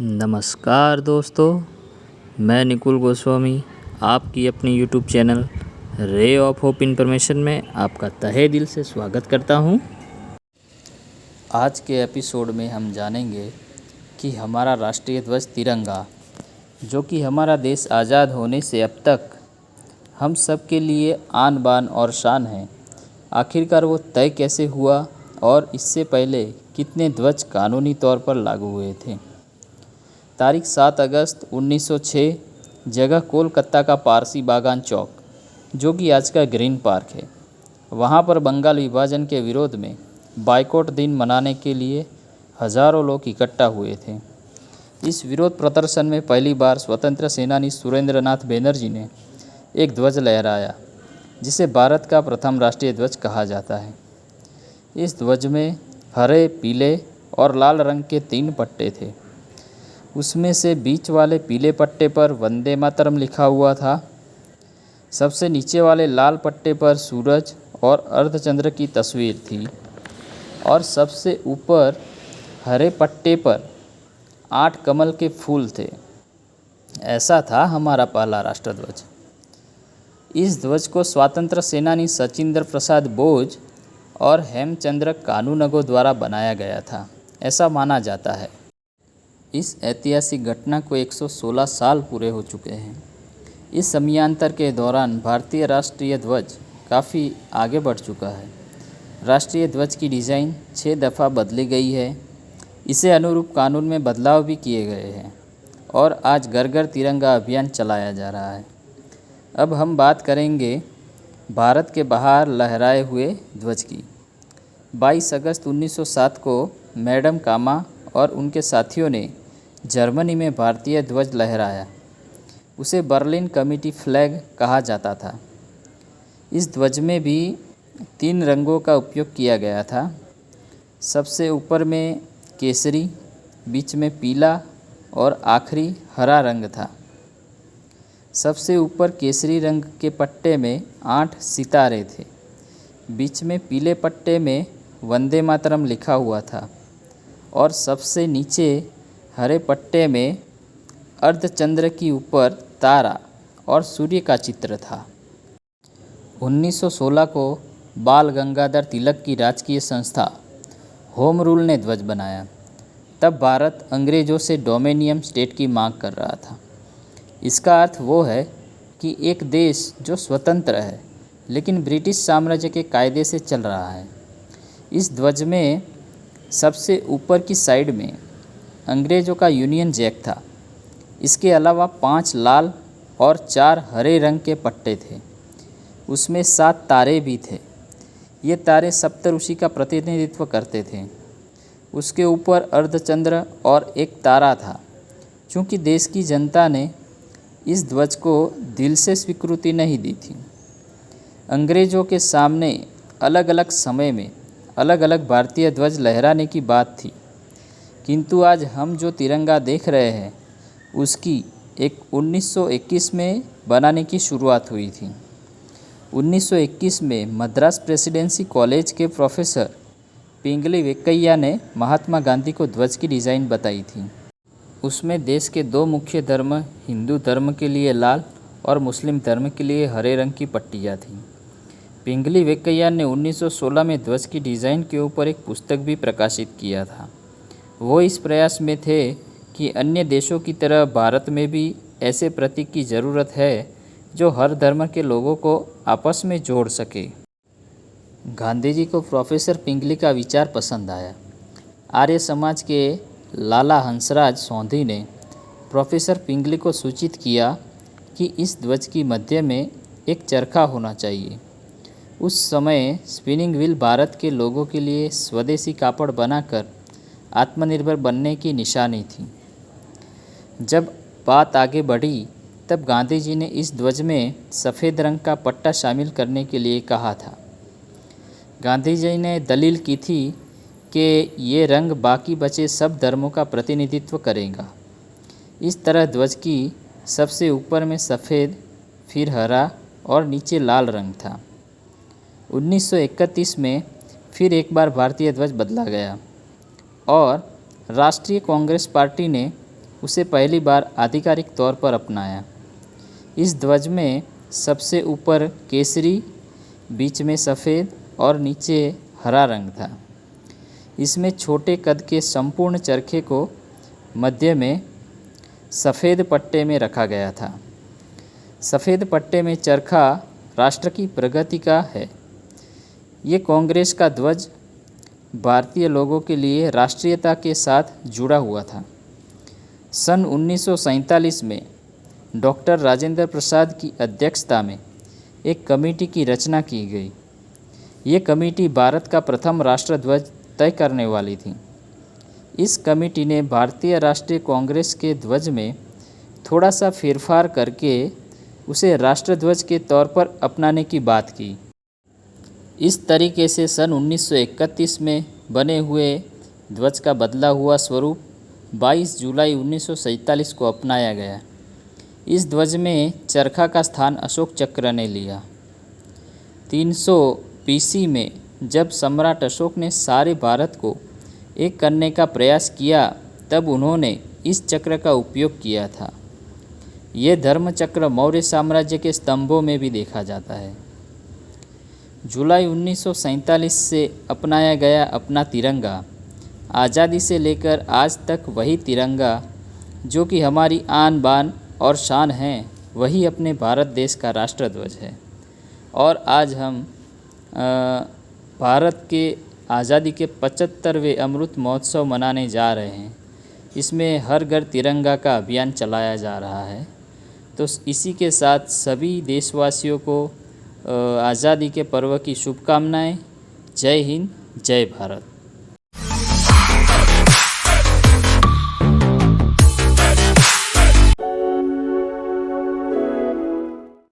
नमस्कार दोस्तों, मैं निकुल गोस्वामी आपकी अपनी YouTube channel ray of hope information में आपका तहे दिल से स्वागत करता हूं। आज के एपिसोड में हम जानेंगे कि हमारा राष्ट्रीय ध्वज तिरंगा, जो कि हमारा देश आज़ाद होने से अब तक हम सब के लिए आन बान और शान है, आखिरकार वो तय कैसे हुआ और इससे पहले कितने ध्वज कानूनी तौर पर लागू हुए थे। तारीख 7 अगस्त 1906, जगह कोलकाता का पारसी बागान चौक, जो कि आज का ग्रीन पार्क है। वहाँ पर बंगाल विभाजन के विरोध में बाइकॉट दिन मनाने के लिए हज़ारों लोग इकट्ठा हुए थे। इस विरोध प्रदर्शन में पहली बार स्वतंत्र सेनानी सुरेंद्रनाथ बैनर्जी ने एक ध्वज लहराया, जिसे भारत का प्रथम राष्ट्रीय ध्वज कहा जाता है। इस ध्वज में हरे, पीले और लाल रंग के 3 पट्टे थे। उसमें से बीच वाले पीले पट्टे पर वंदे मातरम लिखा हुआ था। सबसे नीचे वाले लाल पट्टे पर सूरज और अर्धचंद्र की तस्वीर थी और सबसे ऊपर हरे पट्टे पर 8 कमल के फूल थे। ऐसा था हमारा पहला राष्ट्रध्वज। इस ध्वज को स्वतंत्र सेनानी सचिंद्र प्रसाद बोस और हेमचंद्र कानूनगो द्वारा बनाया गया था, ऐसा माना जाता है। इस ऐतिहासिक घटना को 116 साल पूरे हो चुके हैं। इस समयांतर के दौरान भारतीय राष्ट्रीय ध्वज काफ़ी आगे बढ़ चुका है। राष्ट्रीय ध्वज की डिज़ाइन 6 दफ़ा बदली गई है। इसे अनुरूप कानून में बदलाव भी किए गए हैं और आज घर घर तिरंगा अभियान चलाया जा रहा है। अब हम बात करेंगे भारत के बाहर लहराए हुए ध्वज की। 22 अगस्त 1907 को मैडम कामा और उनके साथियों ने जर्मनी में भारतीय ध्वज लहराया। उसे बर्लिन कमिटी फ्लैग कहा जाता था। इस ध्वज में भी 3 रंगों का उपयोग किया गया था। सबसे ऊपर में केसरी, बीच में पीला और आखिरी हरा रंग था। सबसे ऊपर केसरी रंग के पट्टे में 8 सितारे थे। बीच में पीले पट्टे में वंदे मातरम लिखा हुआ था और सबसे नीचे हरे पट्टे में अर्धचंद्र के ऊपर तारा और सूर्य का चित्र था। 1916 को बाल गंगाधर तिलक की राजकीय संस्था होम रूल ने ध्वज बनाया। तब भारत अंग्रेज़ों से डोमिनियन स्टेट की मांग कर रहा था। इसका अर्थ वो है कि एक देश जो स्वतंत्र है लेकिन ब्रिटिश साम्राज्य के कायदे से चल रहा है। इस ध्वज में सबसे ऊपर की साइड में अंग्रेज़ों का यूनियन जैक था। इसके अलावा 5 लाल और 4 हरे रंग के पट्टे थे। उसमें 7 तारे भी थे। ये तारे सप्तऋषि का प्रतिनिधित्व करते थे। उसके ऊपर अर्धचंद्र और एक तारा था। चूँकि देश की जनता ने इस ध्वज को दिल से स्वीकृति नहीं दी थी। अंग्रेज़ों के सामने अलग अलग समय में अलग अलग भारतीय ध्वज लहराने की बात थी, किंतु आज हम जो तिरंगा देख रहे हैं उसकी एक 1921 में बनाने की शुरुआत हुई थी। 1921 में मद्रास प्रेसिडेंसी कॉलेज के प्रोफेसर पिंगली वेंकैया ने महात्मा गांधी को ध्वज की डिज़ाइन बताई थी। उसमें देश के 2 मुख्य धर्म, हिंदू धर्म के लिए लाल और मुस्लिम धर्म के लिए हरे रंग की पट्टियाँ थीं। पिंगली वेंकैया ने 1916 में ध्वज की डिज़ाइन के ऊपर एक पुस्तक भी प्रकाशित किया था। वो इस प्रयास में थे कि अन्य देशों की तरह भारत में भी ऐसे प्रतीक की ज़रूरत है जो हर धर्म के लोगों को आपस में जोड़ सके। गांधी जी को प्रोफेसर पिंगली का विचार पसंद आया। आर्य समाज के लाला हंसराज सोंधी ने प्रोफेसर पिंगली को सूचित किया कि इस ध्वज की मध्य में एक चरखा होना चाहिए। उस समय स्पिनिंग व्हील भारत के लोगों के लिए स्वदेशी कापड़ बनाकर आत्मनिर्भर बनने की निशानी थी। जब बात आगे बढ़ी तब गांधी जी ने इस ध्वज में सफ़ेद रंग का पट्टा शामिल करने के लिए कहा था। गांधी जी ने दलील की थी कि ये रंग बाकी बचे सब धर्मों का प्रतिनिधित्व करेगा। इस तरह ध्वज की सबसे ऊपर में सफ़ेद, फिर हरा और नीचे लाल रंग था। 1931 में फिर एक बार भारतीय ध्वज बदला गया और राष्ट्रीय कांग्रेस पार्टी ने उसे पहली बार आधिकारिक तौर पर अपनाया। इस ध्वज में सबसे ऊपर केसरी, बीच में सफ़ेद और नीचे हरा रंग था। इसमें छोटे कद के संपूर्ण चरखे को मध्य में सफ़ेद पट्टे में रखा गया था। सफ़ेद पट्टे में चरखा राष्ट्र की प्रगति का है। ये कांग्रेस का ध्वज भारतीय लोगों के लिए राष्ट्रीयता के साथ जुड़ा हुआ था। सन 1947 में डॉक्टर राजेंद्र प्रसाद की अध्यक्षता में एक कमेटी की रचना की गई। ये कमेटी भारत का प्रथम राष्ट्रध्वज तय करने वाली थी। इस कमेटी ने भारतीय राष्ट्रीय कांग्रेस के ध्वज में थोड़ा सा फेरफार करके उसे राष्ट्रध्वज के तौर पर अपनाने की बात की। इस तरीके से सन 1931 में बने हुए ध्वज का बदला हुआ स्वरूप 22 जुलाई 1947 को अपनाया गया। इस ध्वज में चरखा का स्थान अशोक चक्र ने लिया। 300 BC में जब सम्राट अशोक ने सारे भारत को एक करने का प्रयास किया, तब उन्होंने इस चक्र का उपयोग किया था। ये धर्म चक्र मौर्य साम्राज्य के स्तंभों में भी देखा जाता है। जुलाई 1947 से अपनाया गया अपना तिरंगा आज़ादी से लेकर आज तक वही तिरंगा जो कि हमारी आन बान और शान है, वही अपने भारत देश का राष्ट्रध्वज है। और आज हम भारत के आज़ादी के 75वें अमृत महोत्सव मनाने जा रहे हैं। इसमें हर घर तिरंगा का अभियान चलाया जा रहा है। तो इसी के साथ सभी देशवासियों को आज़ादी के पर्व की शुभकामनाएं। जय हिंद, जय भारत।